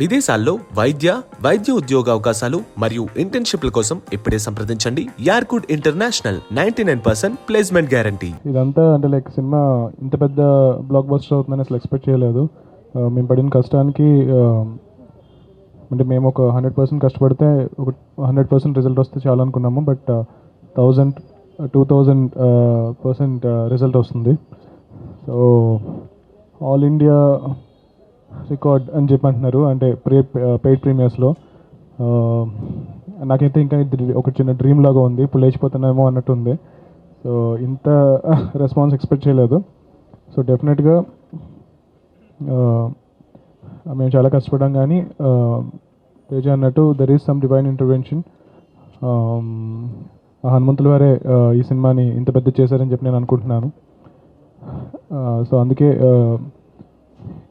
విదేశాల్లో వైద్య ఉద్యోగ అవకాశాలు మరియు ఇంటర్న్షిప్ల కోసం ఇప్పుడే సంప్రదించండి యార్కుడ్ ఇంటర్నేషనల్ 99% ప్లేస్మెంట్ గ్యారంటీ. ఇదంతా అంటే లైక్ సినిమా ఇంత పెద్ద బ్లాక్ బస్టర్ అవుతుందని అసలు ఎక్స్పెక్ట్ చేయలేదు. మేము పడిన కష్టానికి అంటే మేము ఒక 100% కష్టపడితే ఒక 100% రిజల్ట్ వస్తే చాలా అనుకున్నాము. బట్ 2000% రిజల్ట్ వస్తుంది. సో ఆల్ ఇండియా రికార్డ్ అని చెప్పి అంటున్నారు, అంటే పెయిడ్ ప్రీమియర్స్లో. నాకైతే ఇంకా ఇది ఒక చిన్న డ్రీమ్ లాగా ఉంది, ఇప్పుడు లేచిపోతున్నామో అన్నట్టు ఉంది. సో ఇంత రెస్పాన్స్ ఎక్స్పెక్ట్ చేయలేదు. సో డెఫినెట్గా మేము చాలా కష్టపడ్డాం, కానీ తేజ అన్నట్టు there is some divine intervention. హనుమంతుల వారే ఈ సినిమాని ఇంత పెద్ద చేశారని చెప్పి నేను అనుకుంటున్నాను. సో అందుకే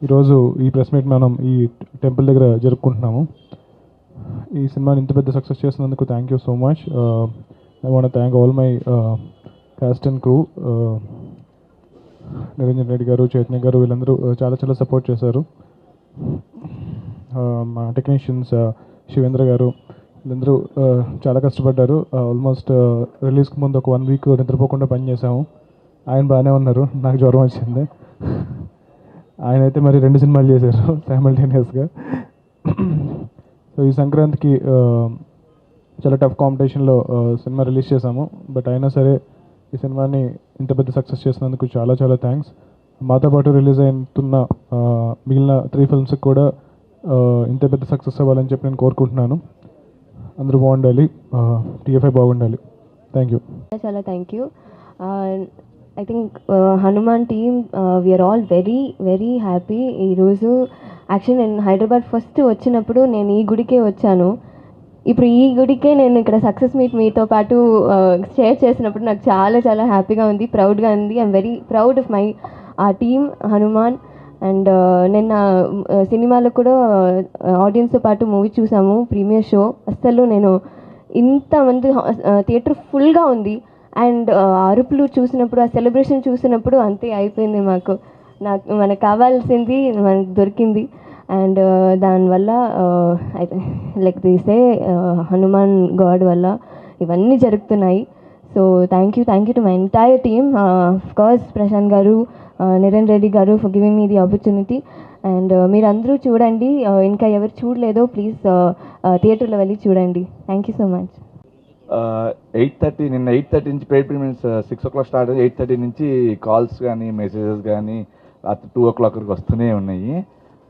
ఈరోజు ఈ ప్రెస్ మీట్ మనం ఈ టెంపుల్ దగ్గర జరుపుకుంటున్నాము. ఈ సినిమాని ఇంత పెద్ద సక్సెస్ చేసినందుకు thank you so much. I want thank all my cast and crew. Niranjan Reddy గారు, చైతన్య గారు, వీళ్ళందరూ చాలా సపోర్ట్ చేశారు. మా టెక్నీషియన్స్ శివేంద్ర గారు, వీళ్ళందరూ చాలా కష్టపడ్డారు. ఆల్మోస్ట్ రిలీజ్కి ముందు ఒక 1 వీక్ నిద్రపోకుండా పనిచేసాము. ఆయన బాగానే ఉన్నారు, నాకు జ్వరం వచ్చింది. ఆయన అయితే మరి 2 సినిమాలు చేశారు సైమల్టేనియస్గా. సో ఈ సంక్రాంతికి చాలా టఫ్ కాంపిటీషన్లో సినిమా రిలీజ్ చేశాము. బట్ అయినా సరే ఈ సినిమాని ఇంత పెద్ద సక్సెస్ చేసినందుకు చాలా థ్యాంక్స్. మాతో పాటు రిలీజ్ అవుతున్న మిగిలిన 3 ఫిల్మ్స్కి కూడా ఇంత పెద్ద సక్సెస్ అవ్వాలని చెప్పి నేను కోరుకుంటున్నాను. అందరూ బాగుండాలి, TFI బాగుండాలి. Thank you. చాలా thank you. I think Hanuman team, we are all very happy. ఈరోజు యాక్చువల్లీ నేను హైదరాబాద్ ఫస్ట్ వచ్చినప్పుడు నేను ఈ గుడికే వచ్చాను. ఇప్పుడు ఈ గుడికే నేను ఇక్కడ సక్సెస్ మీట్ మీతో పాటు షేర్ చేసినప్పుడు నాకు చాలా హ్యాపీగా ఉంది, ప్రౌడ్గా ఉంది. I'm very proud of my team Hanuman. And నిన్న సినిమాలో కూడా ఆడియన్స్తో పాటు మూవీ చూసాము, ప్రీమియర్ షో. అస్సలు నేను ఇంతమంది థియేటర్ ఫుల్గా ఉంది. అండ్ అరుపులు చూసినప్పుడు, ఆ సెలబ్రేషన్ చూసినప్పుడు అంతే అయిపోయింది. మనకు కావాల్సింది మనకు దొరికింది. అండ్ దానివల్ల లైక్ తీసే హనుమాన్ గాడ్ వల్ల ఇవన్నీ జరుగుతున్నాయి. So thank you to my entire team. Of course Prashant garu, Niranjan Reddy garu for giving me the opportunity. And మీరందరూ చూడండి, ఇంకా ఎవరు చూడలేదో ప్లీజ్ థియేటర్లో వెళ్ళి చూడండి. Thank you so much. 8:30 నిన్న 8:30 నుంచి పెయిడ్ ప్రీమియర్స్ 6 o'clock స్టార్ట్. 8:30 నుంచి కాల్స్ కానీ మెసేజెస్ కానీ రాత్రి 2 o'clock వరకు వస్తూనే ఉన్నాయి.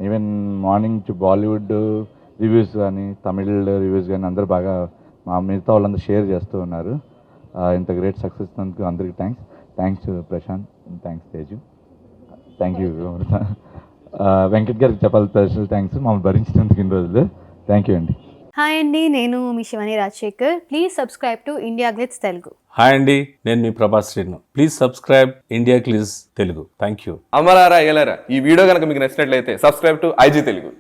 ఈవెన్ మార్నింగ్ నుంచి బాలీవుడ్ రివ్యూస్ కానీ, తమిళ్ రివ్యూస్ కానీ అందరూ బాగా మా మిగతా వాళ్ళందరూ షేర్ చేస్తూ ఉన్నారు. ఇంత గ్రేట్ సక్సెస్ అందుకు అందరికీ thanks Prashant, thanks Teju, thank you. Venkat గారికి చెప్పాలి స్పెషల్ థ్యాంక్స్ మమ్మల్ని భరించినందుకు ఇన్ని రోజులు. థ్యాంక్ యూ అండి. హాయ్ అండి, నేను మీ Shivani Rajasekhar. Please subscribe to India Glitz Telugu. Hi అండి, నేను మీ Prabhas Srinu. Please subscribe India Glitz Telugu. Thank you. అమలారా ఏలరా, ఈ వీడియో కనుక మీకు నచ్చినట్లయితే సబ్స్క్రైబ్ టు IG తెలుగు.